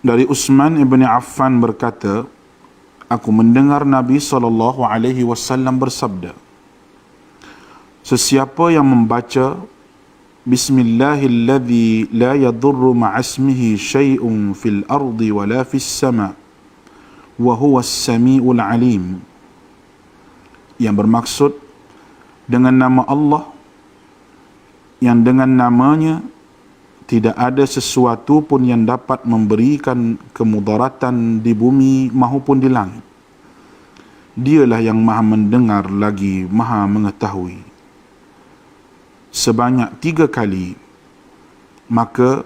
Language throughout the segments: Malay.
Dari Utsman ibn Affan berkata, aku mendengar Nabi SAW bersabda, sesiapa yang membaca Bismillahilladzi la yadurru ma'asmihi syai'un fil ardi wala fis sama' wa huwa as-sami'ul alim, yang bermaksud dengan nama Allah yang dengan namanya tidak ada sesuatu pun yang dapat memberikan kemudaratan di bumi maupun di langit. Dialah yang maha mendengar lagi maha mengetahui. Sebanyak 3 kali, maka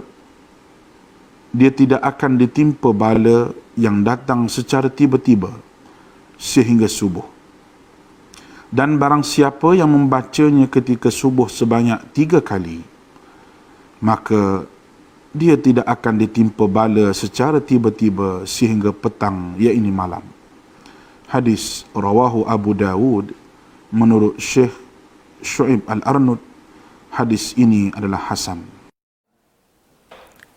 dia tidak akan ditimpa bala yang datang secara tiba-tiba sehingga subuh. Dan barang siapa yang membacanya ketika subuh sebanyak 3 kali, maka dia tidak akan ditimpa bala secara tiba-tiba sehingga petang, iaitu malam. Hadis rawahu Abu Dawud menurut Syekh Syu'ib Al-Arnud. Hadis ini adalah hasan.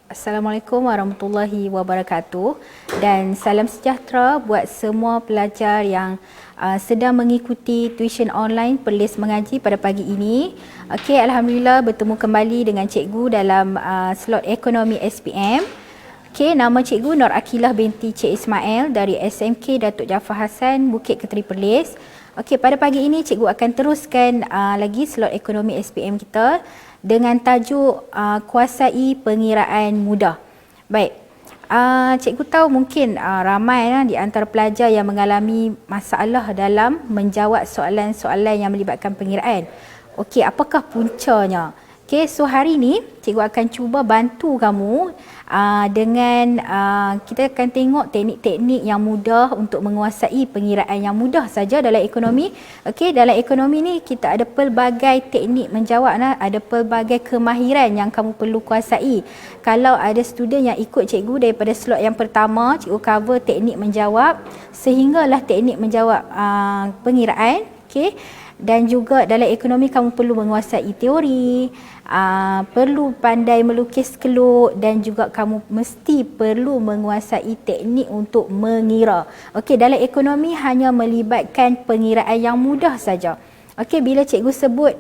Assalamualaikum warahmatullahi wabarakatuh, dan salam sejahtera buat semua pelajar yang sedang mengikuti tuition online Perlis Mengaji pada pagi ini. Okey, alhamdulillah bertemu kembali dengan cikgu dalam slot ekonomi SPM. Okey, nama cikgu Nur Akilah binti Cik Ismail dari SMK Datuk Jaafar Hassan, Bukit Keteri Perlis. Okey, pada pagi ini cikgu akan teruskan lagi slot ekonomi SPM kita dengan tajuk kuasai pengiraan mudah. Baik, cikgu tahu mungkin ramai di antara pelajar yang mengalami masalah dalam menjawab soalan-soalan yang melibatkan pengiraan. Okey, apakah puncanya? Okey, so hari ini cikgu akan cuba bantu kamu dengan kita akan tengok teknik-teknik yang mudah untuk menguasai pengiraan yang mudah saja dalam ekonomi. Okey, dalam ekonomi ni kita ada pelbagai teknik menjawab, ada pelbagai kemahiran yang kamu perlu kuasai. Kalau ada student yang ikut cikgu daripada slot yang pertama, cikgu cover teknik menjawab sehinggalah teknik menjawab pengiraan. Okey, dan juga dalam ekonomi kamu perlu menguasai teori, perlu pandai melukis keluk, dan juga kamu mesti perlu menguasai teknik untuk mengira. Okey, dalam ekonomi hanya melibatkan pengiraan yang mudah saja. Okey, bila cikgu sebut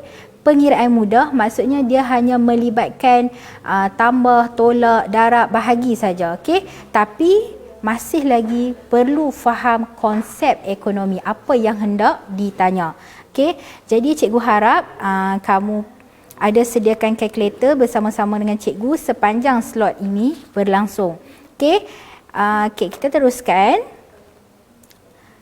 pengiraan mudah, maksudnya dia hanya melibatkan tambah, tolak, darab, bahagi saja. Okey, tapi masih lagi perlu faham konsep ekonomi, apa yang hendak ditanya. Okey, jadi cikgu harap kamu ada sediakan kalkulator bersama-sama dengan cikgu sepanjang slot ini berlangsung. Okey, kita teruskan.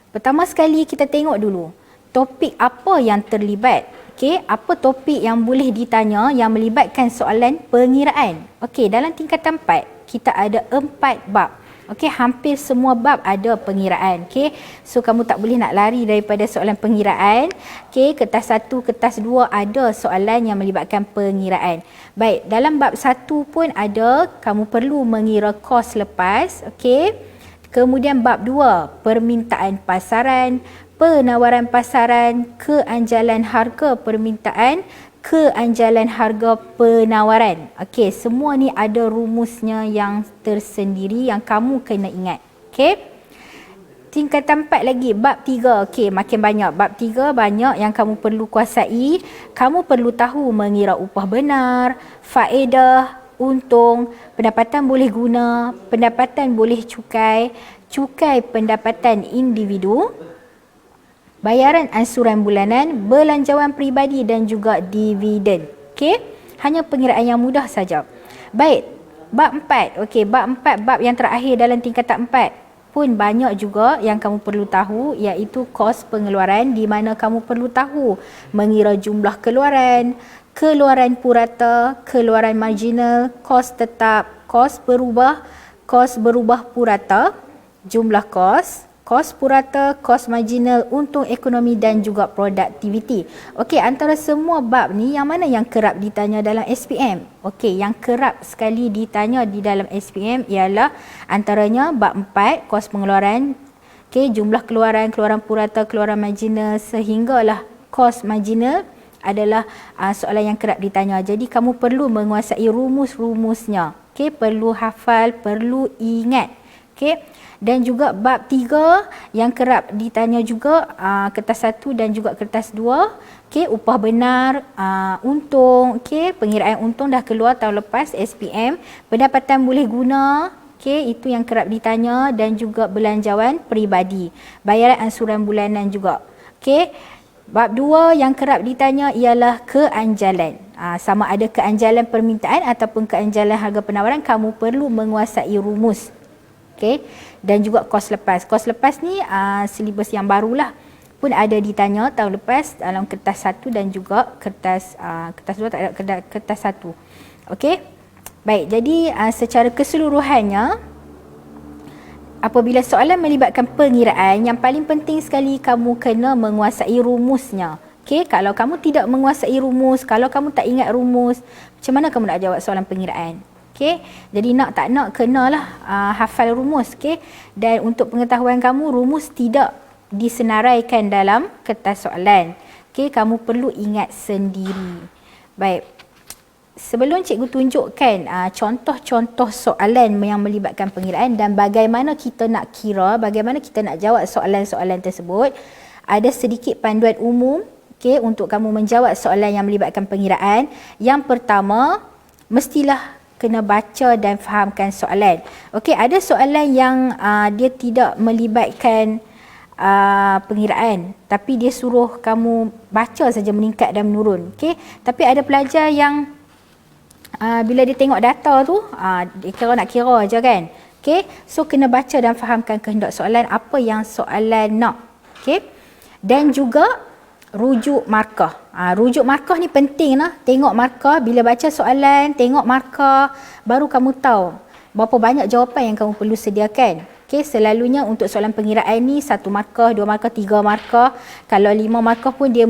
Pertama sekali kita tengok dulu topik apa yang terlibat. Okey, apa topik yang boleh ditanya yang melibatkan soalan pengiraan. Okey, dalam tingkatan 4 kita ada 4 bab. Okey, hampir semua bab ada pengiraan. Okey, so kamu tak boleh nak lari daripada soalan pengiraan. Okey, kertas 1, kertas 2 ada soalan yang melibatkan pengiraan. Baik, dalam bab 1 pun ada, kamu perlu mengira kos lepas. Okey, kemudian bab 2, permintaan pasaran, penawaran pasaran, keanjalan harga permintaan, keanjalan harga penawaran. Okey, semua ni ada rumusnya yang tersendiri yang kamu kena ingat. Okey. Tingkatan 4 lagi, bab 3. Okey, makin banyak. Bab 3 banyak yang kamu perlu kuasai. Kamu perlu tahu mengira upah benar, faedah, untung, pendapatan boleh guna, pendapatan boleh cukai, cukai pendapatan individu, bayaran ansuran bulanan, belanjawan peribadi dan juga dividen. Okey, hanya pengiraan yang mudah saja. Baik, bab 4. Okey, bab 4, bab yang terakhir dalam tingkatan 4 pun banyak juga yang kamu perlu tahu, iaitu kos pengeluaran, di mana kamu perlu tahu mengira jumlah keluaran, keluaran purata, keluaran marginal, kos tetap, kos berubah purata, jumlah kos, kos purata, kos marginal, untung ekonomi dan juga produktiviti. Okey, antara semua bab ni yang mana yang kerap ditanya dalam SPM? Okey, yang kerap sekali ditanya di dalam SPM ialah antaranya bab 4, kos pengeluaran, okey, jumlah keluaran, keluaran purata, keluaran marginal sehinggalah kos marginal adalah soalan yang kerap ditanya. Jadi kamu perlu menguasai rumus-rumusnya. Okey, perlu hafal, perlu ingat. Okey. Dan juga bab 3 yang kerap ditanya juga, kertas 1 dan juga kertas 2. Okey, upah benar, untung, okey, pengiraan untung dah keluar tahun lepas SPM, pendapatan boleh guna. Okey, itu yang kerap ditanya, dan juga belanjawan peribadi, bayaran ansuran bulanan juga. Okey. Bab 2 yang kerap ditanya ialah keanjalan. Sama ada keanjalan permintaan ataupun keanjalan harga penawaran, kamu perlu menguasai rumus. Okey. Dan juga kos lepas. Kos lepas ni silibus yang barulah, pun ada ditanya tahun lepas dalam kertas 1 dan juga kertas 2 tak ada, kertas 1. Okey. Baik, jadi secara keseluruhannya, apabila soalan melibatkan pengiraan, yang paling penting sekali kamu kena menguasai rumusnya. Okey, kalau kamu tidak menguasai rumus, kalau kamu tak ingat rumus, macam mana kamu nak jawab soalan pengiraan? Okey, jadi nak tak nak kenalah hafal rumus. Okey, dan untuk pengetahuan kamu, rumus tidak disenaraikan dalam kertas soalan. Okey, kamu perlu ingat sendiri. Baik. Sebelum cikgu tunjukkan contoh-contoh soalan yang melibatkan pengiraan dan bagaimana kita nak kira, bagaimana kita nak jawab soalan-soalan tersebut, ada sedikit panduan umum, okey, untuk kamu menjawab soalan yang melibatkan pengiraan. Yang pertama, mestilah kena baca dan fahamkan soalan. Okey, ada soalan yang dia tidak melibatkan pengiraan, tapi dia suruh kamu baca saja meningkat dan menurun. Okey, tapi ada pelajar yang bila dia tengok data tu, dia kira nak kira aja kan. Okey, so kena baca dan fahamkan kehendak soalan, apa yang soalan nak. Okey, dan juga rujuk markah. Rujuk markah ni penting lah. Tengok markah, bila baca soalan, tengok markah, baru kamu tahu berapa banyak jawapan yang kamu perlu sediakan. Okey, selalunya untuk soalan pengiraan ni 1 markah, 2 markah, 3 markah. Kalau 5 markah pun dia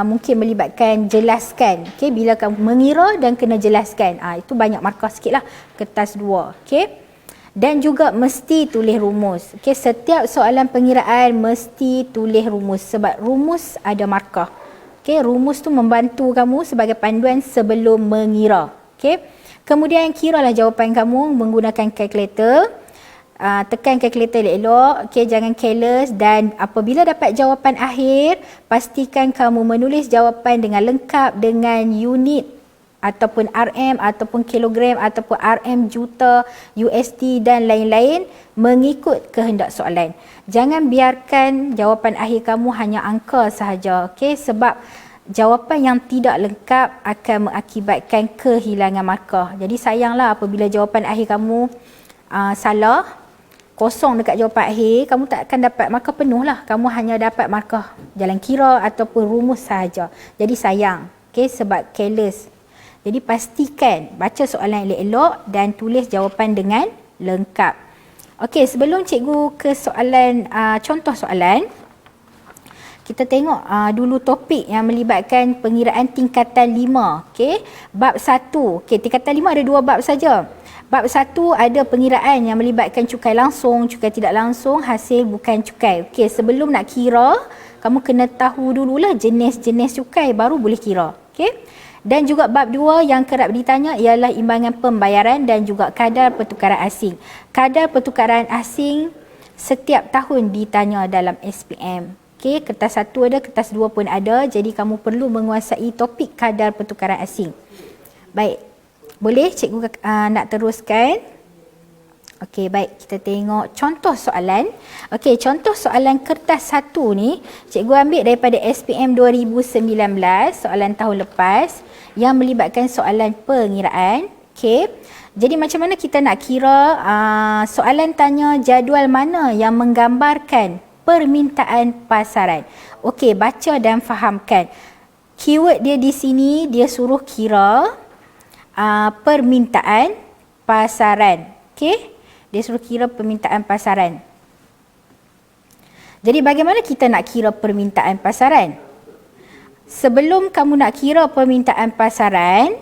mungkin melibatkan jelaskan. Okey, bila kamu mengira dan kena jelaskan. Itu banyak markah sikit lah, kertas 2. Okey. Dan juga mesti tulis rumus. Okey, setiap soalan pengiraan mesti tulis rumus sebab rumus ada markah. Okey, rumus tu membantu kamu sebagai panduan sebelum mengira. Okey. Kemudian kiralah jawapan kamu menggunakan kalkulator. Tekan kalkulator elok-elok, okey, jangan careless, dan apabila dapat jawapan akhir, pastikan kamu menulis jawapan dengan lengkap dengan unit ataupun RM ataupun kilogram ataupun RM juta, USD dan lain-lain mengikut kehendak soalan. Jangan biarkan jawapan akhir kamu hanya angka sahaja, okey, sebab jawapan yang tidak lengkap akan mengakibatkan kehilangan markah. Jadi sayanglah apabila jawapan akhir kamu salah, kosong dekat jawapan akhir, kamu tak akan dapat markah penuh lah. Kamu hanya dapat markah jalan kira ataupun rumus sahaja. Jadi sayang, okay, sebab careless. Jadi pastikan baca soalan elok-elok dan tulis jawapan dengan lengkap. Okey, sebelum cikgu ke soalan, contoh soalan, kita tengok dulu topik yang melibatkan pengiraan tingkatan 5. Okey, bab 1. Okey, tingkatan 5 ada 2 bab saja. Bab 1 ada pengiraan yang melibatkan cukai langsung, cukai tidak langsung, hasil bukan cukai. Okey, sebelum nak kira, kamu kena tahu dululah jenis-jenis cukai baru boleh kira. Okey. Dan juga bab 2 yang kerap ditanya ialah imbangan pembayaran dan juga kadar pertukaran asing. Kadar pertukaran asing setiap tahun ditanya dalam SPM. Okey, kertas 1 ada, kertas 2 pun ada. Jadi kamu perlu menguasai topik kadar pertukaran asing. Baik. Boleh cikgu nak teruskan? Okey, baik, kita tengok contoh soalan. Okey, contoh soalan kertas 1 ni cikgu ambil daripada SPM 2019, soalan tahun lepas yang melibatkan soalan pengiraan. Okey. Jadi macam mana kita nak kira, soalan tanya jadual mana yang menggambarkan permintaan pasaran. Okey, baca dan fahamkan. Keyword dia di sini, dia suruh kira permintaan pasaran. Okey, dia suruh kira permintaan pasaran. Jadi bagaimana kita nak kira permintaan pasaran? Sebelum kamu nak kira permintaan pasaran,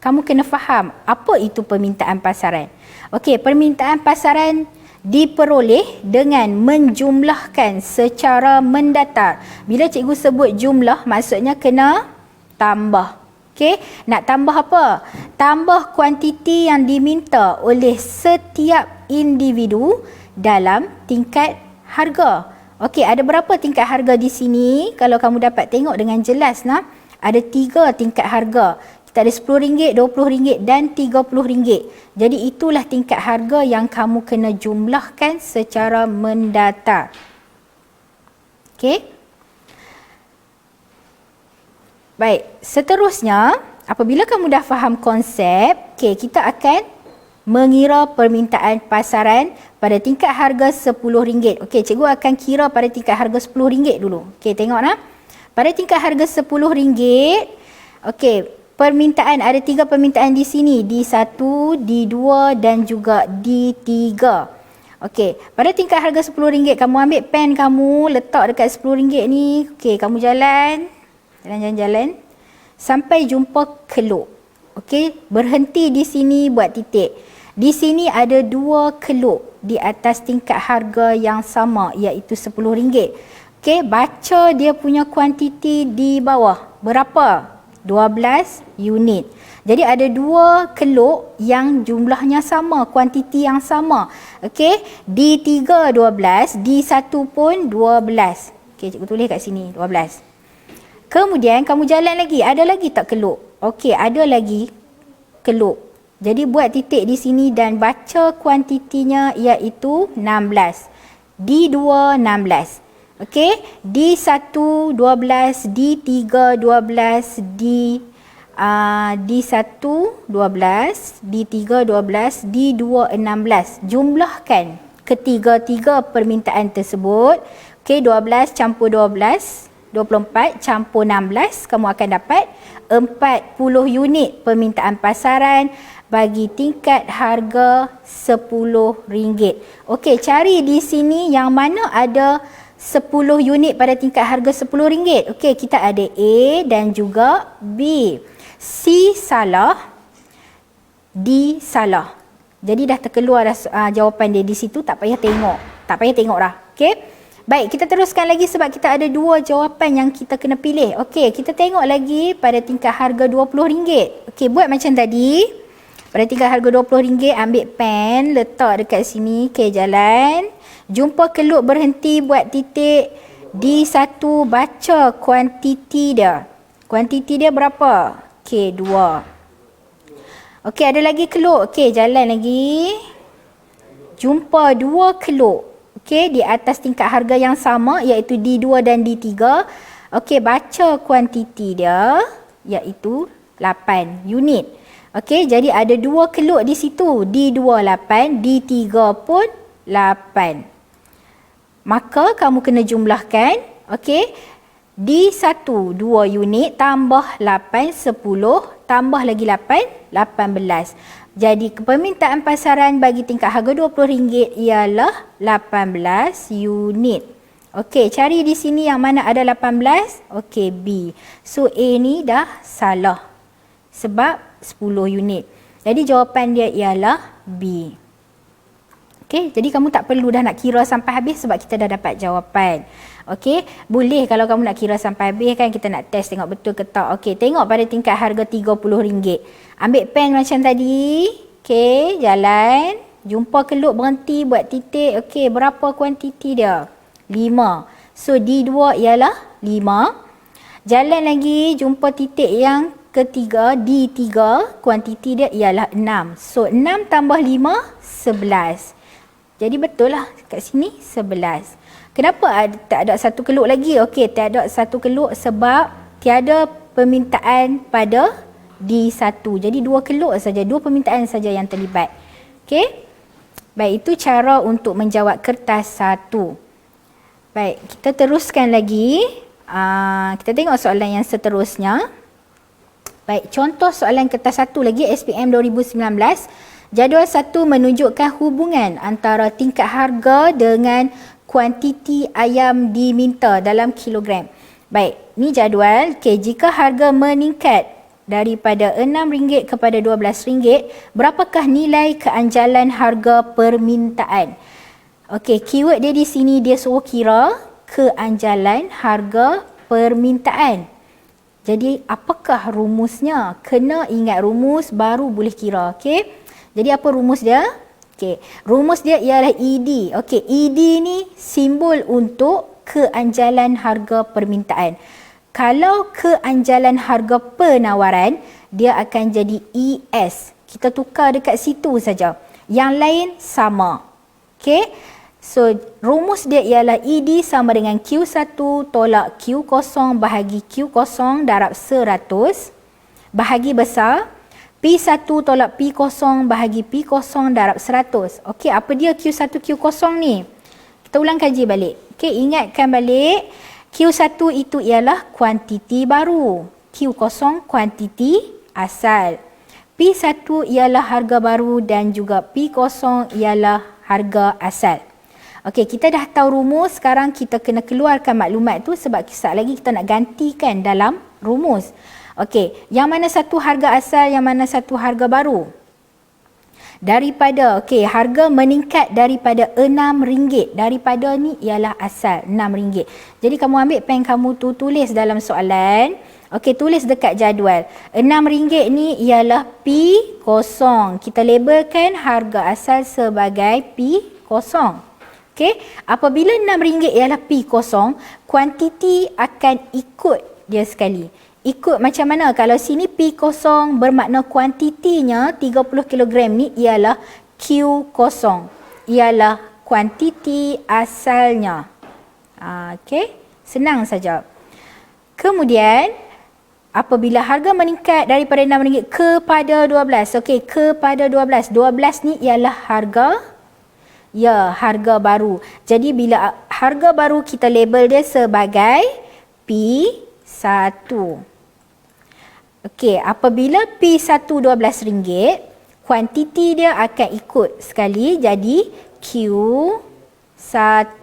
kamu kena faham apa itu permintaan pasaran. Okey, permintaan pasaran diperoleh dengan menjumlahkan secara mendatar. Bila cikgu sebut jumlah, maksudnya kena tambah. Okey, nak tambah apa? Tambah kuantiti yang diminta oleh setiap individu dalam tingkat harga. Okey, ada berapa tingkat harga di sini? Kalau kamu dapat tengok dengan jelas nah, ada 3 tingkat harga. Kita ada RM10, RM20 dan RM30. Jadi itulah tingkat harga yang kamu kena jumlahkan secara mendatar. Okey. Baik, seterusnya apabila kamu dah faham konsep, kita akan mengira permintaan pasaran pada tingkat harga RM10. Cikgu akan kira pada tingkat harga RM10 dulu. Tengok nah. Pada tingkat harga RM10, permintaan ada 3 permintaan di sini, D1, D2 dan juga D3. Pada tingkat harga RM10, kamu ambil pen kamu, letak dekat RM10 ni. Kamu jalan sampai jumpa keluk. Berhenti di sini, buat titik. Di sini ada 2 keluk di atas tingkat harga yang sama, iaitu RM10. Baca dia punya kuantiti di bawah. Berapa? 12 unit. Jadi ada 2 keluk yang jumlahnya sama, kuantiti yang sama. D3 12, D1 pun 12. Cikgu tulis kat sini 12. Kemudian kamu jalan lagi, ada lagi tak keluk? Ada lagi keluk. Jadi buat titik di sini dan baca kuantitinya, iaitu 16. D2 16. D1 12, D3 12, D1 12, D3 12, D2 16. Jumlahkan ketiga-tiga permintaan tersebut. 12 campur 12, 24 campur 16, kamu akan dapat 40 unit permintaan pasaran bagi tingkat harga RM10. Cari di sini yang mana ada 10 unit pada tingkat harga RM10. Kita ada A dan juga B. C salah, D salah. Jadi dah terkeluar dah jawapan dia di situ, tak payah tengok dah. Baik, kita teruskan lagi sebab kita ada 2 jawapan yang kita kena pilih. Kita tengok lagi pada tingkat harga RM20. Buat macam tadi. Pada tingkat harga RM20, ambil pen, letak dekat sini, jalan. Jumpa keluk, berhenti, buat titik. D1, baca kuantiti dia. Kuantiti dia berapa? 2. Ada lagi keluk. Jalan lagi. Jumpa 2 keluk. Di atas tingkat harga yang sama, iaitu D2 dan D3. Baca kuantiti dia, iaitu 8 unit. Jadi ada 2 keluk di situ. D2 8, D3 pun 8. Maka kamu kena jumlahkan. D1 2 unit tambah 8 10 tambah lagi 8 18. Jadi permintaan pasaran bagi tingkat harga RM20 ialah 18 unit. Cari di sini yang mana ada 18. B. So A ni dah salah sebab 10 unit. Jadi jawapan dia ialah B. Jadi kamu tak perlu dah nak kira sampai habis sebab kita dah dapat jawapan. Boleh kalau kamu nak kira sampai habis kan, kita nak test tengok betul ke tak. Tengok pada tingkat harga RM30. Ambil pen macam tadi. Jalan. Jumpa keluk, berhenti, buat titik. Berapa kuantiti dia? 5. So D2 ialah 5. Jalan lagi, jumpa titik yang ketiga, D3. Kuantiti dia ialah 6. So 6 tambah 5, 11. Jadi betul lah kat sini 11. Kenapa tak ada satu keluk lagi? Tak ada satu keluk sebab tiada permintaan pada D1. Jadi 2 keluk saja, 2 permintaan saja yang terlibat. Baik, itu cara untuk menjawab kertas 1. Baik, kita teruskan lagi. Kita tengok soalan yang seterusnya. Baik, contoh soalan kertas 1 lagi, SPM 2019. Jadual 1 menunjukkan hubungan antara tingkat harga dengan kuantiti ayam diminta dalam kilogram. Baik, ni jadual. Jika harga meningkat daripada RM6 kepada RM12, berapakah nilai keanjalan harga permintaan? Keyword dia di sini, dia suruh kira keanjalan harga permintaan. Jadi apakah rumusnya? Kena ingat rumus baru boleh kira. Okey. Jadi apa rumus dia? Okey. Rumus dia ialah ED. Okey, ED ni simbol untuk keanjalan harga permintaan. Kalau keanjalan harga penawaran, dia akan jadi ES. Kita tukar dekat situ saja. Yang lain sama. Okey. So, rumus dia ialah ED sama dengan Q1 tolak Q0 bahagi Q0 darab 100 bahagi besar P1 tolak P0 bahagi P0 darab 100. Okey, apa dia Q1 Q0 ni? Kita ulang kaji balik. Okey, ingatkan balik. Q1 itu ialah kuantiti baru. Q0 kuantiti asal. P1 ialah harga baru dan juga P0 ialah harga asal. Okey, kita dah tahu rumus, sekarang kita kena keluarkan maklumat tu sebab sekejap lagi kita nak gantikan dalam rumus. Okey, yang mana satu harga asal, yang mana satu harga baru? Daripada, okey, harga meningkat daripada RM6. Daripada ni ialah asal, RM6. Jadi kamu ambil pen kamu tu, tulis dalam soalan. Okey, tulis dekat jadual. RM6 ni ialah P0. Kita labelkan harga asal sebagai P0. Okey, apabila RM6 ialah P0, kuantiti akan ikut dia sekali. Ikut macam mana? Kalau sini P0 bermakna kuantitinya 30 kg ni ialah Q0. Ialah kuantiti asalnya. Okey, senang saja. Kemudian, apabila harga meningkat daripada RM6 kepada 12. Okey, kepada 12. 12 ni ialah harga, ya, harga baru. Jadi bila harga baru kita label dia sebagai P1. Okey, apabila P1 RM12, kuantiti dia akan ikut sekali jadi Q1 10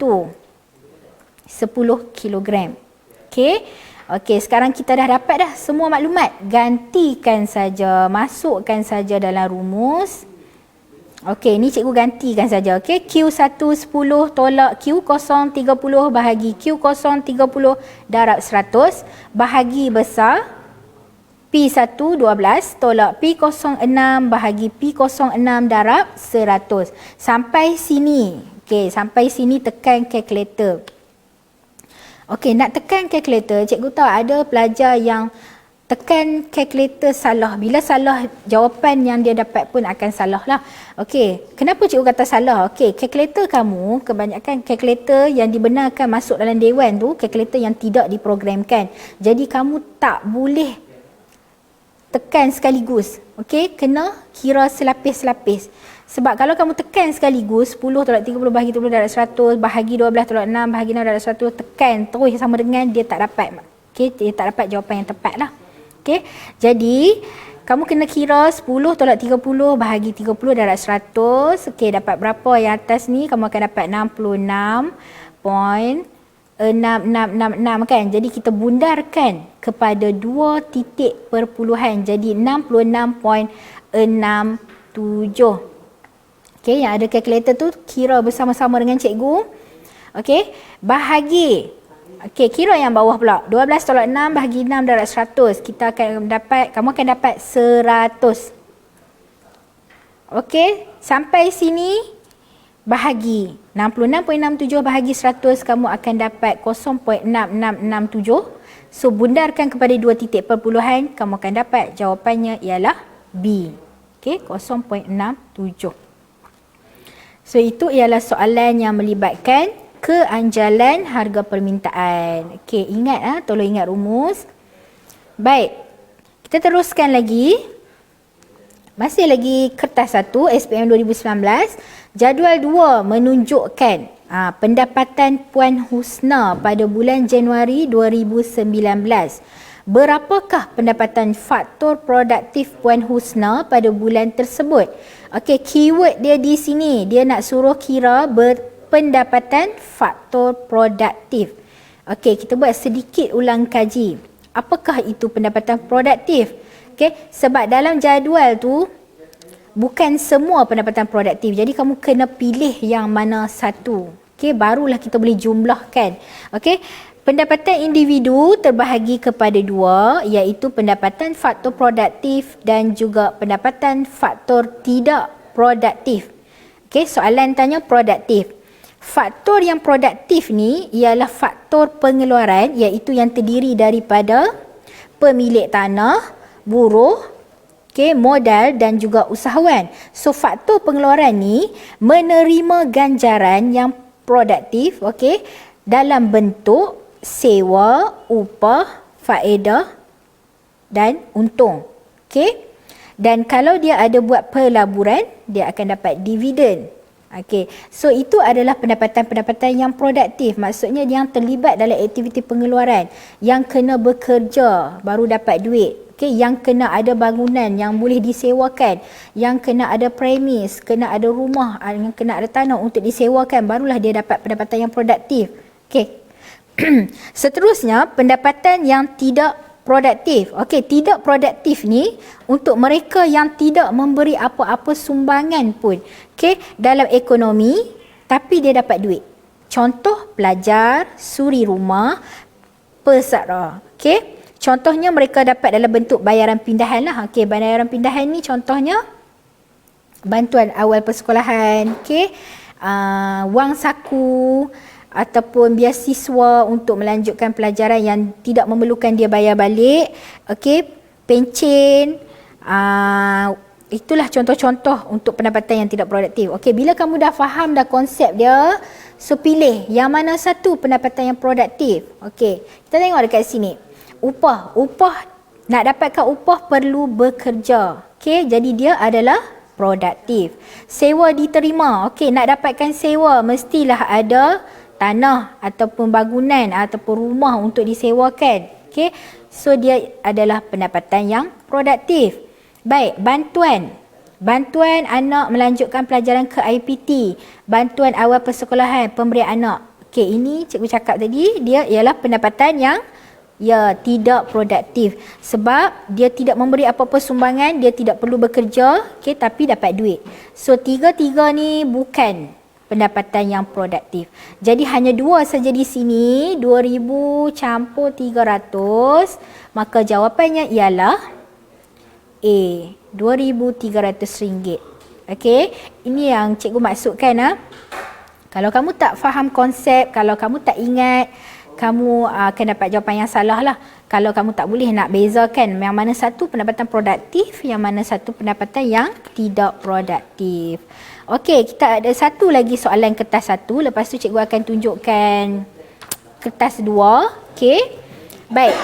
kg. Okey. Okey, sekarang kita dah dapat dah semua maklumat. Gantikan saja, masukkan saja dalam rumus. Okey, ni cikgu gantikan saja. Okey, Q1 10 tolak Q0 30 bahagi Q0 30 darab 100 bahagi besar P1 12 tolak P06 bahagi P06 darab 100. Sampai sini. Okey, sampai sini tekan kalkulator. Okey, nak tekan kalkulator, cikgu tahu ada pelajar yang tekan kalkulator salah. Bila salah, jawapan yang dia dapat pun akan salah lah. Okey, kenapa cikgu kata salah? Okey, kalkulator kamu, kebanyakan kalkulator yang dibenarkan masuk dalam dewan tu, kalkulator yang tidak diprogramkan. Jadi kamu tak boleh tekan sekaligus. Okey, kena kira selapis-selapis. Sebab kalau kamu tekan sekaligus 10 tolak 30 bahagi 30 darab 100 bahagi 12 tolak 6 bahagi 6 darab 100, tekan terus sama dengan dia tak dapat. Okey, dia tak dapat jawapan yang tepat lah. Okey, jadi kamu kena kira 10 tolak 30 bahagi 30 darab 100. Okey, dapat berapa yang atas ni? Kamu akan dapat 66.6666 kan. Jadi kita bundarkan kepada 2 titik perpuluhan. Jadi 66.67. Okey, yang ada kalkulator tu kira bersama-sama dengan cikgu. Okey, bahagi. Okey, kira yang bawah pula. 12 tolak 6 bahagi 6 darab 100. Kita akan dapat, kamu akan dapat 100. Okey, sampai sini bahagi 66.67 bahagi 100, kamu akan dapat 0.6667. So bundarkan kepada 2 titik perpuluhan, kamu akan dapat jawapannya ialah B. Okey, 0.67. So itu ialah soalan yang melibatkan keanjalan harga permintaan. Okey, ingat tolong ingat rumus. Baik. Kita teruskan lagi. Masih lagi kertas 1 SPM 2019. Jadual 2 menunjukkan pendapatan Puan Husna pada bulan Januari 2019. Berapakah pendapatan faktor produktif Puan Husna pada bulan tersebut? Okey, keyword dia di sini. Dia nak suruh kira pendapatan faktor produktif. Okey, kita buat sedikit ulang kaji. Apakah itu pendapatan produktif? Okey, sebab dalam jadual tu bukan semua pendapatan produktif. Jadi kamu kena pilih yang mana satu. Okey, barulah kita boleh jumlahkan. Okey, Pendapatan individu terbahagi kepada dua, iaitu pendapatan faktor produktif dan juga pendapatan faktor tidak produktif. Okey, soalan tanya produktif. Faktor yang produktif ni ialah faktor pengeluaran, iaitu yang terdiri daripada pemilik tanah, buruh, modal dan juga usahawan. So faktor pengeluaran ni menerima ganjaran yang produktif, dalam bentuk sewa, upah, faedah dan untung. Dan kalau dia ada buat pelaburan, dia akan dapat dividen. So itu adalah pendapatan-pendapatan yang produktif. Maksudnya yang terlibat dalam aktiviti pengeluaran, yang kena bekerja baru dapat duit. Yang kena ada bangunan yang boleh disewakan, yang kena ada premis, kena ada rumah, yang kena ada tanah untuk disewakan, barulah dia dapat pendapatan yang produktif. Seterusnya, pendapatan yang tidak produktif. Tidak produktif ni untuk mereka yang tidak memberi apa-apa sumbangan pun dalam ekonomi, tapi dia dapat duit. Contoh, pelajar, suri rumah, pesara. Contohnya mereka dapat dalam bentuk bayaran pindahan lah. Bayaran pindahan ni contohnya bantuan awal persekolahan, wang saku, ataupun biasiswa untuk melanjutkan pelajaran yang tidak memerlukan dia bayar balik, pencen, itulah contoh-contoh untuk pendapatan yang tidak produktif. Bila kamu dah faham dah konsep dia, so pilih yang mana satu pendapatan yang produktif. Kita tengok dekat sini. Upah, nak dapatkan upah perlu bekerja. Jadi dia adalah produktif. Sewa diterima. Nak dapatkan sewa mestilah ada tanah ataupun bangunan ataupun rumah untuk disewakan. So dia adalah pendapatan yang produktif. Baik, bantuan anak melanjutkan pelajaran ke IPT, bantuan awal persekolahan, pemberian anak. Ini cikgu cakap tadi, dia ialah pendapatan yang tidak produktif, sebab dia tidak memberi apa-apa sumbangan, dia tidak perlu bekerja, tapi dapat duit. So tiga-tiga ni bukan pendapatan yang produktif. Jadi hanya dua saja di sini, 2,000 campur 300, maka jawapannya ialah A, RM2,300. Ini yang cikgu maksudkan. Kalau kamu tak faham konsep, kalau kamu tak ingat, kamu akan dapat jawapan yang salah lah. Kalau kamu tak boleh nak bezakan yang mana satu pendapatan produktif, yang mana satu pendapatan yang tidak produktif. Kita ada satu lagi soalan kertas 1. Lepas tu cikgu akan tunjukkan kertas 2. Baik.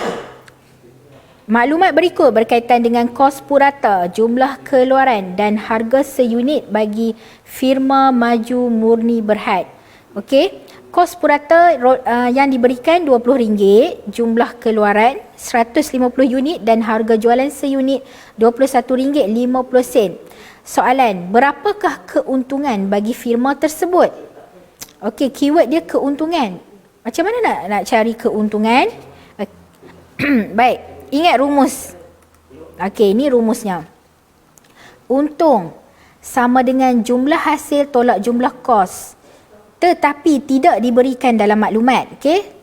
Maklumat berikut berkaitan dengan kos purata, jumlah keluaran dan harga seunit bagi firma maju murni Berhad. Kos purata yang diberikan RM20, jumlah keluaran 150 unit dan harga jualan seunit RM21.50. Soalan, berapakah keuntungan bagi firma tersebut? Keyword dia keuntungan. Macam mana nak cari keuntungan? Baik, ingat rumus. Ini rumusnya. Untung sama dengan jumlah hasil tolak jumlah kos, tetapi tidak diberikan dalam maklumat.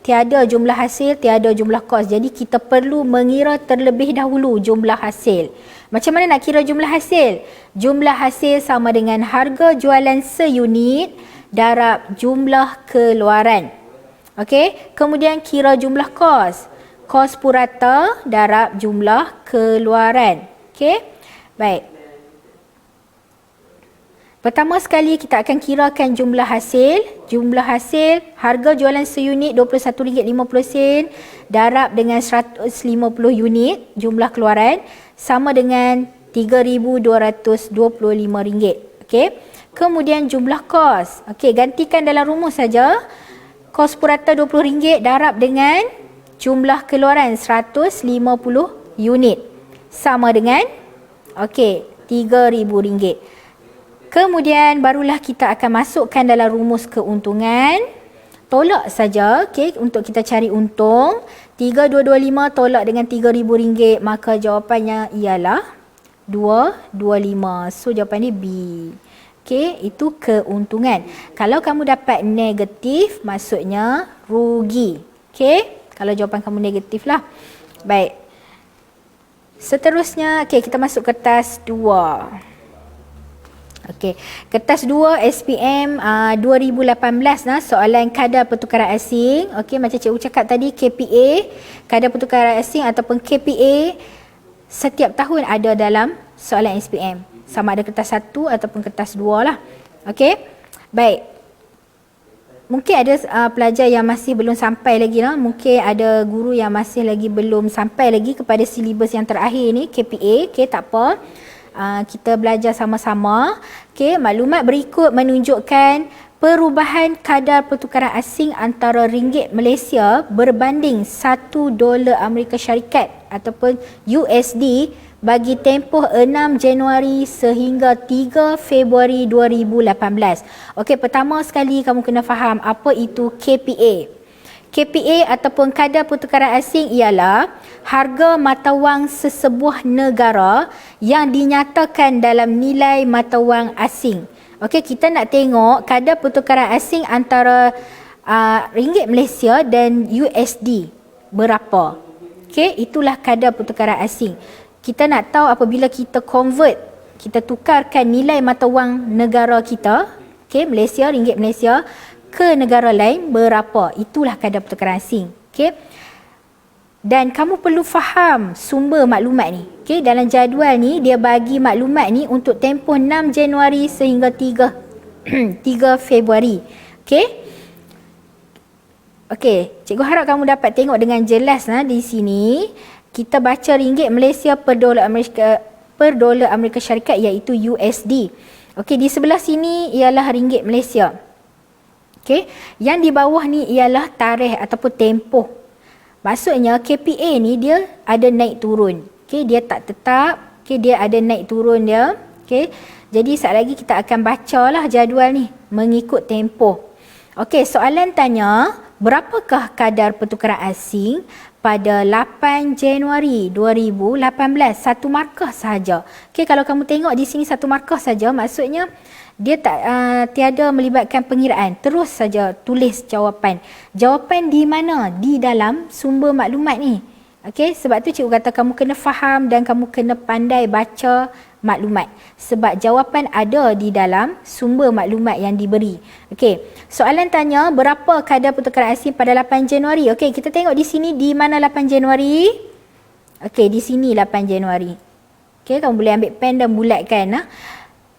Tiada jumlah hasil, tiada jumlah kos. Jadi kita perlu mengira terlebih dahulu jumlah hasil. Macam mana nak kira jumlah hasil? Jumlah hasil sama dengan harga jualan seunit darab jumlah keluaran. Kemudian kira jumlah kos. Kos purata darab jumlah keluaran. Baik. Pertama sekali kita akan kirakan jumlah hasil. Jumlah hasil, harga jualan seunit RM21.50 darab dengan 150 unit jumlah keluaran sama dengan RM3,225. Kemudian jumlah kos. Gantikan dalam rumus saja. Kos purata RM20 darab dengan jumlah keluaran 150 unit sama dengan RM3,000. Kemudian barulah kita akan masukkan dalam rumus keuntungan. Tolak saja untuk kita cari untung. 3,225 tolak dengan RM3,000, maka jawapannya ialah 225. So jawapan dia B. Itu keuntungan. Kalau kamu dapat negatif, maksudnya rugi. Okey, kalau jawapan kamu negatif lah. Baik. Seterusnya, okey, kita masuk kertas 2. Okey, kertas 2 SPM 2018 soalan kadar pertukaran asing. Okey, macam cikgu cakap tadi, KPA, kadar pertukaran asing ataupun KPA setiap tahun ada dalam soalan SPM. Sama ada kertas 1 ataupun kertas 2 lah. Okey. Baik. Mungkin ada pelajar yang masih belum sampai lagi lah. Mungkin ada guru yang masih lagi belum sampai lagi kepada silibus yang terakhir ni, KPA. Okey, tak apa. Kita belajar sama-sama. Okey, maklumat berikut menunjukkan perubahan kadar pertukaran asing antara ringgit Malaysia berbanding $1 Amerika Syarikat ataupun USD bagi tempoh 6 Januari sehingga 3 Februari 2018. Okey, pertama sekali kamu kena faham apa itu KPA. KPA ataupun kadar pertukaran asing ialah harga mata wang sesebuah negara yang dinyatakan dalam nilai mata wang asing. Okey, kita nak tengok kadar pertukaran asing antara ringgit Malaysia dan USD berapa. Okey, itulah kadar pertukaran asing. Kita nak tahu apabila kita convert, kita tukarkan nilai mata wang negara kita, okey, Malaysia, ringgit Malaysia, ke negara lain berapa. Itulah kadar pertukaran asing. Okey. Dan kamu perlu faham sumber maklumat ni. Okey, dalam jadual ni dia bagi maklumat ni untuk tempoh 6 Januari sehingga 3 Februari. Okey. Okey, cikgu harap kamu dapat tengok dengan jelas di sini. Kita baca ringgit Malaysia per dolar Amerika Syarikat iaitu USD. Okey, di sebelah sini ialah ringgit Malaysia. Okey, yang di bawah ni ialah tarikh ataupun tempoh. Maksudnya KPA ni dia ada naik turun. Okey, dia tak tetap. Okey, dia ada naik turun dia. Okey, jadi sekejap lagi kita akan bacalah jadual ni mengikut tempoh. Okey, soalan tanya, berapakah kadar pertukaran asing pada 8 Januari 2018? Satu markah sahaja. Okey, kalau kamu tengok di sini satu markah saja, maksudnya dia tiada melibatkan pengiraan. Terus saja tulis jawapan. Jawapan di mana? Di dalam sumber maklumat ni. Okey, sebab tu cikgu kata kamu kena faham dan kamu kena pandai baca maklumat. Sebab jawapan ada di dalam sumber maklumat yang diberi. Okey, soalan tanya berapa kadar pertukaran asing pada 8 Januari? Okey, kita tengok di sini di mana 8 Januari? Okey, di sini 8 Januari. Okey, kamu boleh ambil pen dan bulatkan.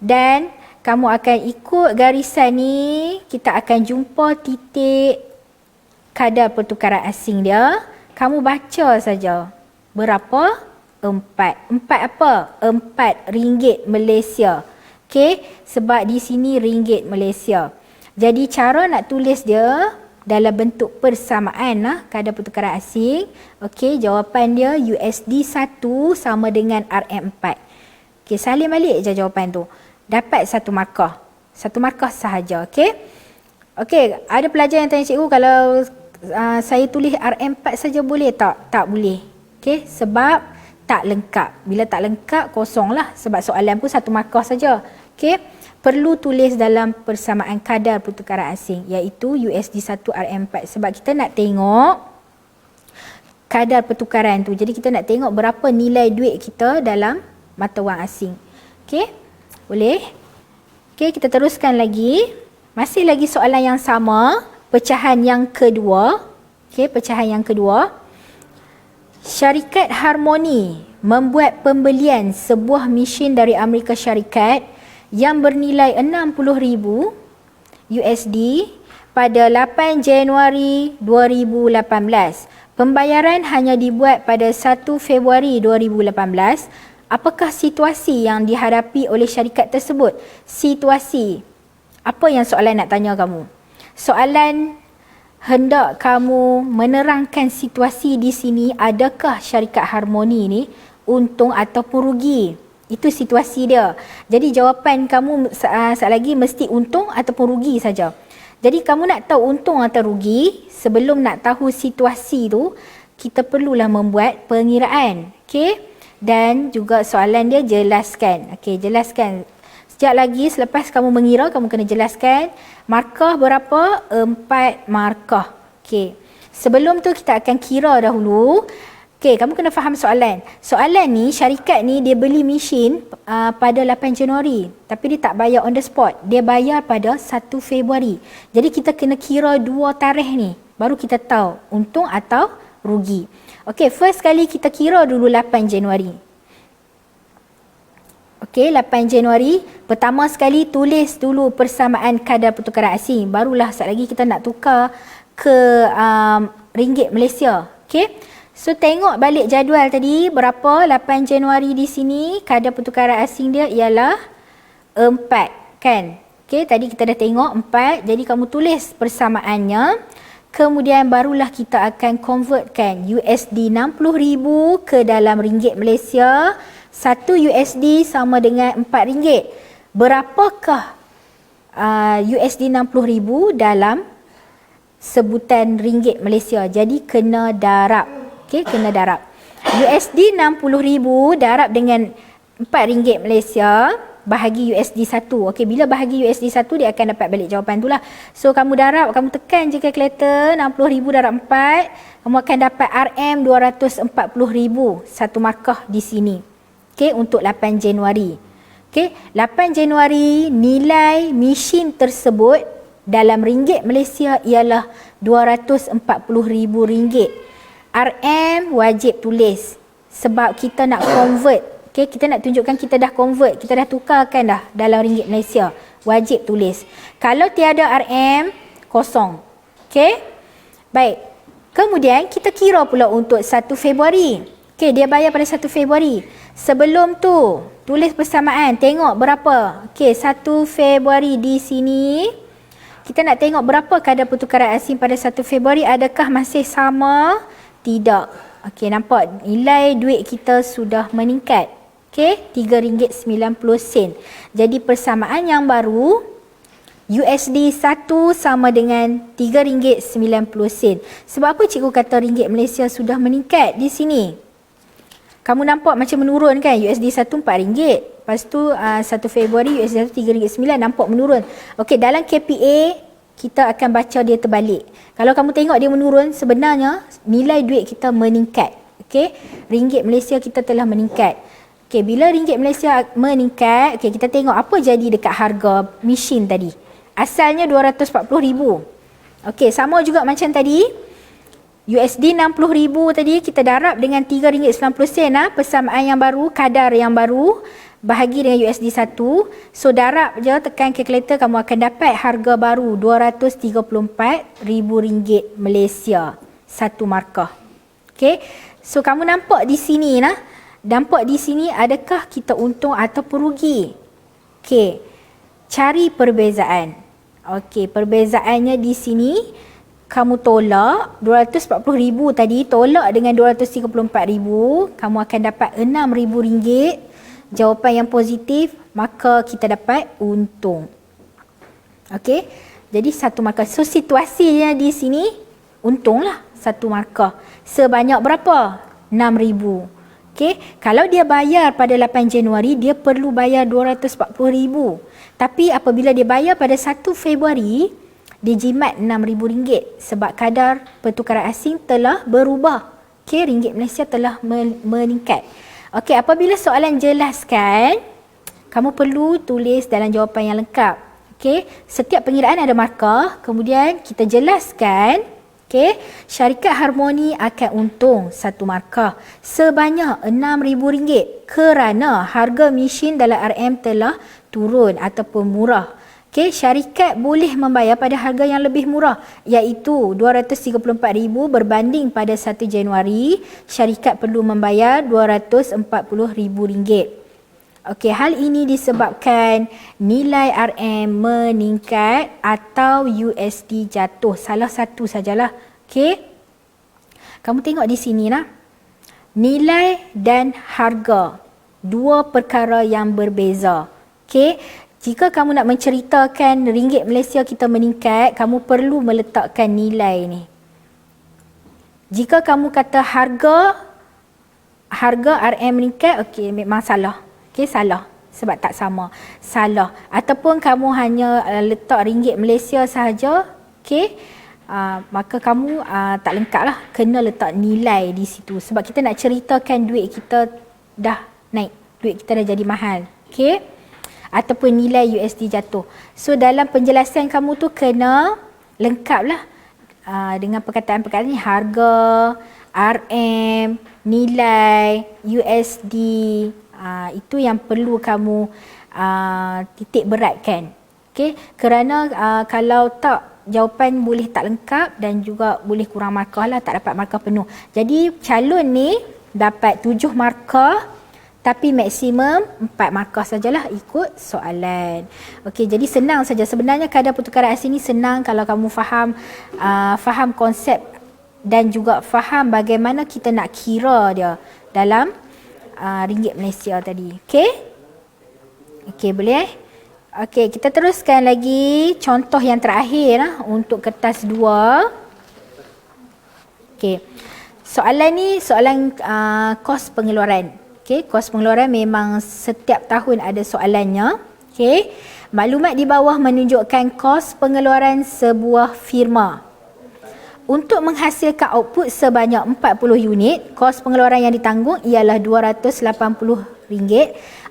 Dan kamu akan ikut garisan ni, kita akan jumpa titik kadar pertukaran asing dia. Kamu baca saja. Berapa? 4. 4 apa? 4 ringgit Malaysia. Okey, sebab di sini ringgit Malaysia. Jadi cara nak tulis dia dalam bentuk persamaan kadar pertukaran asing. Okey, jawapan dia USD 1 sama dengan RM4. Okey, salin balik je jawapan tu. Dapat satu markah. Satu markah sahaja. Okey. Okey, ada pelajar yang tanya cikgu, kalau saya tulis RM4 saja boleh tak? Tak boleh. Okey, sebab tak lengkap. Bila tak lengkap, kosonglah. Sebab soalan pun satu markah saja. Okey, perlu tulis dalam persamaan kadar pertukaran asing iaitu USD 1 RM4. Sebab kita nak tengok kadar pertukaran tu. Jadi kita nak tengok berapa nilai duit kita dalam mata wang asing. Okey, boleh? Okey, kita teruskan lagi. Masih lagi soalan yang sama, pecahan yang kedua. Okey, pecahan yang kedua. Syarikat Harmoni membuat pembelian sebuah mesin dari Amerika Syarikat yang bernilai 60,000 USD pada 8 Januari 2018. Pembayaran hanya dibuat pada 1 Februari 2018. Apakah situasi yang dihadapi oleh syarikat tersebut? Situasi. Apa yang soalan nak tanya kamu? Soalan hendak kamu menerangkan situasi di sini, adakah syarikat Harmoni ni untung ataupun rugi? Itu situasi dia. Jadi jawapan kamu saat lagi mesti untung ataupun rugi saja. Jadi kamu nak tahu untung atau rugi, sebelum nak tahu situasi tu, kita perlulah membuat pengiraan. Okey? Dan juga soalan dia jelaskan. Okey, jelaskan. Sekejap lagi selepas kamu mengira, kamu kena jelaskan markah berapa? 4 markah. Okey. Sebelum tu kita akan kira dahulu. Okey, kamu kena faham soalan. Soalan ni, syarikat ni dia beli mesin pada 8 Januari. Tapi dia tak bayar on the spot. Dia bayar pada 1 Februari. Jadi kita kena kira 2 tarikh ni. Baru kita tahu untung atau rugi. Okey, first kali kita kira dulu 8 Januari. Okey, 8 Januari. Pertama sekali tulis dulu persamaan kadar pertukaran asing. Barulah sekejap lagi kita nak tukar ke ringgit Malaysia. Okey. So tengok balik jadual tadi berapa 8 Januari di sini kadar pertukaran asing dia ialah 4 kan. Okey, tadi kita dah tengok 4. Jadi kamu tulis persamaannya. Kemudian barulah kita akan convertkan USD 60,000 ke dalam ringgit Malaysia. 1 USD sama dengan 4 ringgit. Berapakah USD 60,000 dalam sebutan ringgit Malaysia? Jadi kena darab. Okey, kena darab. USD 60,000 darab dengan 4 ringgit Malaysia bahagi USD 1. Okey, bila bahagi USD 1 dia akan dapat balik jawapan tu lah. So kamu darab, kamu tekan je kalkulator 60,000 darab 4, kamu akan dapat RM 240,000 satu markah di sini. Okey, untuk 8 Januari. Okey, 8 Januari nilai mesin tersebut dalam ringgit Malaysia ialah RM240,000. RM wajib tulis sebab kita nak convert. Okey, kita nak tunjukkan kita dah convert, kita dah tukarkan dah dalam ringgit Malaysia. Wajib tulis. Kalau tiada RM, kosong. Okey? Baik. Kemudian kita kira pula untuk 1 Februari. Okey, dia bayar pada 1 Februari. Sebelum tu, tulis persamaan. Tengok berapa. Okey, 1 Februari di sini. Kita nak tengok berapa kadar pertukaran asing pada 1 Februari. Adakah masih sama? Tidak. Okey, nampak nilai duit kita sudah meningkat. Okey, RM3.90. Jadi persamaan yang baru USD 1 sama dengan RM3.90. Sebab apa cikgu kata ringgit Malaysia sudah meningkat di sini? Kamu nampak macam menurun kan? USD 1 RM4. Lepas tu 1 Februari USD 1 RM3.9 nampak menurun. Okey, dalam KPA kita akan baca dia terbalik. Kalau kamu tengok dia menurun, sebenarnya nilai duit kita meningkat. Okey, ringgit Malaysia kita telah meningkat. Okey, bila ringgit Malaysia meningkat, okey, kita tengok apa jadi dekat harga mesin tadi. Asalnya 240,000. Okey, sama juga macam tadi. USD 60,000 tadi kita darab dengan RM3.90 lah, persamaan yang baru, kadar yang baru. Bahagi dengan USD 1. So darab je, tekan kalkulator, kamu akan dapat harga baru RM234,000 Malaysia satu markah. Okey. So kamu nampak di sini nah. Nampak di sini adakah kita untung atau rugi? Okey. Cari perbezaan. Okey, perbezaannya di sini kamu tolak 240,000 tadi, tolak dengan 234,000, kamu akan dapat RM6,000. Jawapan yang positif, maka kita dapat untung. Okey, jadi satu markah. So situasinya di sini untunglah satu markah. Sebanyak berapa? 6,000. Okey, kalau dia bayar pada 8 Januari, dia perlu bayar 240,000. Tapi apabila dia bayar pada 1 Februari, dia jimat RM6,000 sebab kadar pertukaran asing telah berubah. Okey, ringgit Malaysia telah meningkat. Okey, apabila soalan jelaskan, kamu perlu tulis dalam jawapan yang lengkap. Okey, setiap pengiraan ada markah, kemudian kita jelaskan, okey, syarikat Harmoni akan untung satu markah sebanyak RM6,000 kerana harga mesin dalam RM telah turun ataupun murah. Okey, syarikat boleh membayar pada harga yang lebih murah iaitu RM234,000 berbanding pada 1 Januari syarikat perlu membayar RM240,000. Okey, hal ini disebabkan nilai RM meningkat atau USD jatuh. Salah satu sajalah. Okey. Kamu tengok di sini nah. Nilai dan harga, dua perkara yang berbeza. Okey. Jika kamu nak menceritakan ringgit Malaysia kita meningkat, kamu perlu meletakkan nilai ni. Jika kamu kata harga RM meningkat, okey, memang salah. Okey, salah. Sebab tak sama. Salah. Ataupun kamu hanya letak ringgit Malaysia sahaja, okey, maka kamu tak lengkap lah, kena letak nilai di situ sebab kita nak ceritakan duit kita dah naik, duit kita dah jadi mahal, okey, ataupun nilai USD jatuh. So dalam penjelasan kamu tu kena lengkap lah dengan perkataan-perkataan ni, harga, RM, nilai, USD, itu yang perlu kamu titik beratkan. Okay? Kerana kalau tak, jawapan boleh tak lengkap dan juga boleh kurang markah lah, tak dapat markah penuh. Jadi calon ni dapat 7 markah tapi maksimum 4 markah sajalah ikut soalan. Okey, jadi senang saja. Sebenarnya kadar pertukaran asing ni senang kalau kamu faham konsep dan juga faham bagaimana kita nak kira dia dalam ringgit Malaysia tadi. Okey? Okey, boleh? Okey, kita teruskan lagi contoh yang terakhir untuk kertas 2. Okey. Soalan ni soalan kos pengeluaran. Okey, kos pengeluaran memang setiap tahun ada soalannya. Okey. Maklumat di bawah menunjukkan kos pengeluaran sebuah firma. Untuk menghasilkan output sebanyak 40 unit, kos pengeluaran yang ditanggung ialah RM280.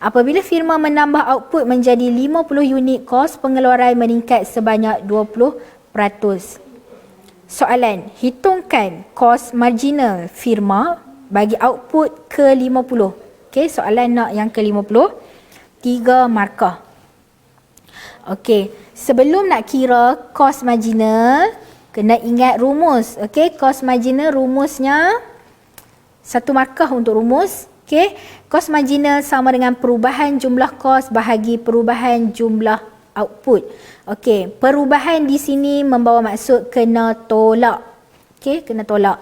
Apabila firma menambah output menjadi 50 unit, kos pengeluaran meningkat sebanyak 20%. Soalan, hitungkan kos marginal firma bagi output ke-50. Okey, soalan nak yang ke-50. 3 markah. Okey, sebelum nak kira kos marginal, kena ingat rumus. Okey, kos marginal rumusnya 1 markah untuk rumus. Okey, kos marginal sama dengan perubahan jumlah kos bahagi perubahan jumlah output. Okey, perubahan di sini membawa maksud kena tolak. Okey, kena tolak.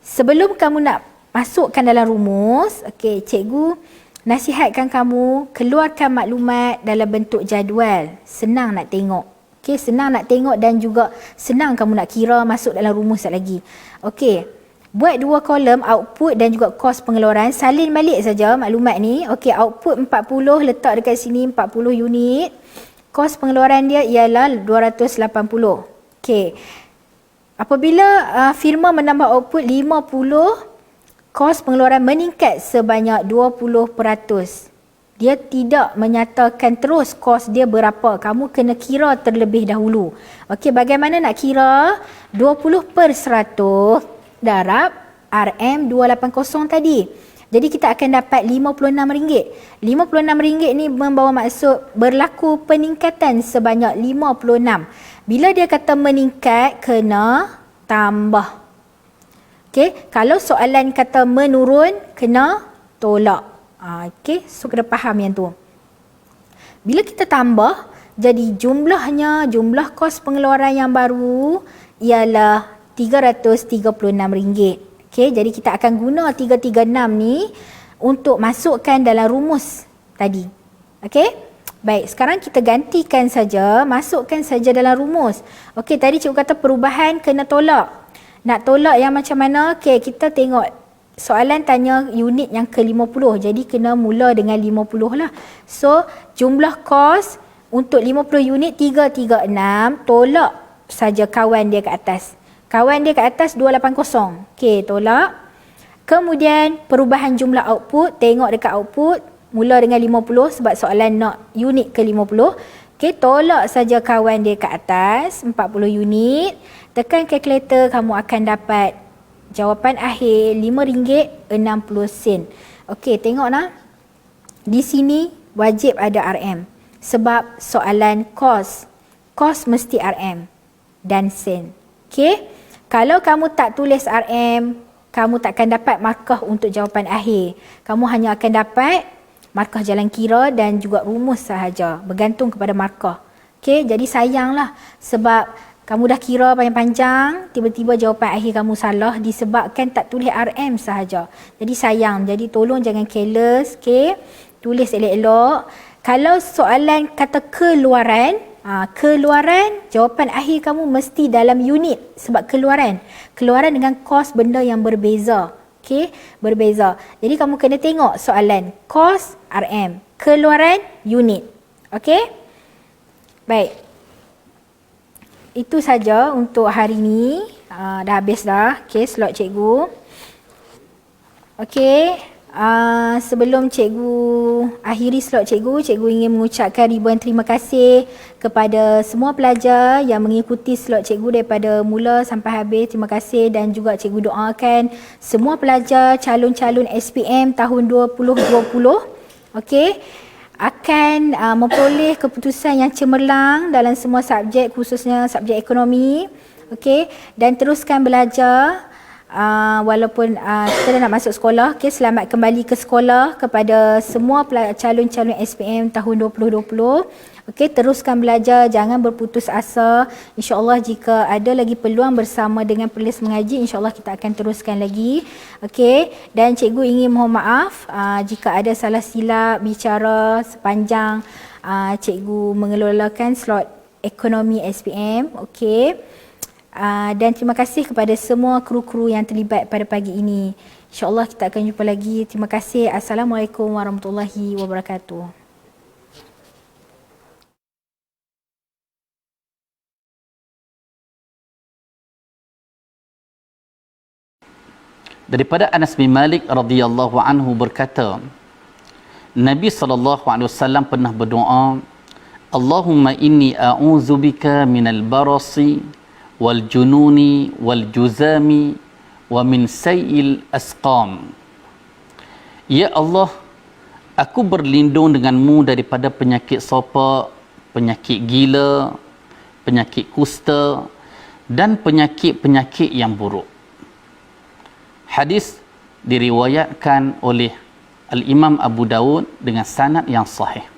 Sebelum kamu nak masukkan dalam rumus, okey, cikgu nasihatkan kamu keluarkan maklumat dalam bentuk jadual. Senang nak tengok. Okey, senang nak tengok dan juga senang kamu nak kira masuk dalam rumus lagi. Okey, buat 2 kolom output dan juga kos pengeluaran, salin balik saja maklumat ni. Okey, output 40 letak dekat sini 40 unit. Kos pengeluaran dia ialah 280. Okey. Apabila firma menambah output 50, kos pengeluaran meningkat sebanyak 20%. Dia tidak menyatakan terus kos dia berapa. Kamu kena kira terlebih dahulu. Okey, bagaimana nak kira? 20% darab RM280 tadi. Jadi kita akan dapat RM56. RM56 ni membawa maksud berlaku peningkatan sebanyak 56. Bila dia kata meningkat, kena tambah. Okey, kalau soalan kata menurun, kena tolak. Okey, so kena faham yang tu. Bila kita tambah, jadi jumlah kos pengeluaran yang baru ialah RM336. Okey, jadi kita akan guna 336 ni untuk masukkan dalam rumus tadi. Okey? Baik, sekarang kita gantikan saja, masukkan saja dalam rumus. Okey, tadi cikgu kata perubahan kena tolak. Nak tolak yang macam mana? Okey, kita tengok soalan tanya unit yang ke-50. Jadi kena mula dengan 50 lah. So, jumlah kos untuk 50 unit 336, tolak saja kawan dia ke atas. Kawan dia ke atas 280. Okey, tolak. Kemudian perubahan jumlah output, tengok dekat output, mula dengan 50 sebab soalan nak unit ke-50. Okey, tolak saja kawan dia ke atas 40 unit. Tekan kalkulator, kamu akan dapat jawapan akhir RM5.60. Okey, tengok nah. Di sini wajib ada RM. Sebab soalan kos. Kos mesti RM dan sen. Okey. Kalau kamu tak tulis RM, kamu takkan dapat markah untuk jawapan akhir. Kamu hanya akan dapat markah jalan kira dan juga rumus sahaja. Bergantung kepada markah. Okey, jadi sayanglah sebab kamu dah kira panjang-panjang, tiba-tiba jawapan akhir kamu salah disebabkan tak tulis RM sahaja. Jadi sayang. Jadi tolong jangan careless, okey? Tulis elok-elok. Kalau soalan kata keluaran, keluaran, jawapan akhir kamu mesti dalam unit sebab keluaran. Keluaran dengan kos benda yang berbeza. Okey, berbeza. Jadi kamu kena tengok soalan kos RM, keluaran unit. Okey? Baik. itu saja untuk hari ini. Dah habis dah. Okey, slot cikgu. Okey, sebelum cikgu akhiri slot cikgu, cikgu ingin mengucapkan ribuan terima kasih kepada semua pelajar yang mengikuti slot cikgu daripada mula sampai habis. Terima kasih, dan juga cikgu doakan semua pelajar calon-calon SPM tahun 2020 okey, akan memperoleh keputusan yang cemerlang dalam semua subjek, khususnya subjek ekonomi. Okey, dan teruskan belajar walaupun kita dah nak masuk sekolah. Okey, selamat kembali ke sekolah kepada semua calon-calon SPM tahun 2020. Okey, teruskan belajar, jangan berputus asa. InsyaAllah jika ada lagi peluang bersama dengan Perlis Mengaji, insyaAllah kita akan teruskan lagi. Okey, dan cikgu ingin mohon maaf jika ada salah silap bicara sepanjang cikgu mengelolakan slot ekonomi SPM. Okey. Dan terima kasih kepada semua kru-kru yang terlibat pada pagi ini. InsyaAllah kita akan jumpa lagi. Terima kasih. Assalamualaikum warahmatullahi wabarakatuh. Daripada Anas bin Malik radhiyallahu anhu berkata, Nabi SAW pernah berdoa, Allahumma inni a'udzubika minal barasi wal jununi wal juzami wa min sayil asqam. Ya Allah, aku berlindung denganmu daripada penyakit sopak, penyakit gila, penyakit kusta dan penyakit-penyakit yang buruk. Hadis diriwayatkan oleh Al-Imam Abu Dawud dengan sanad yang sahih.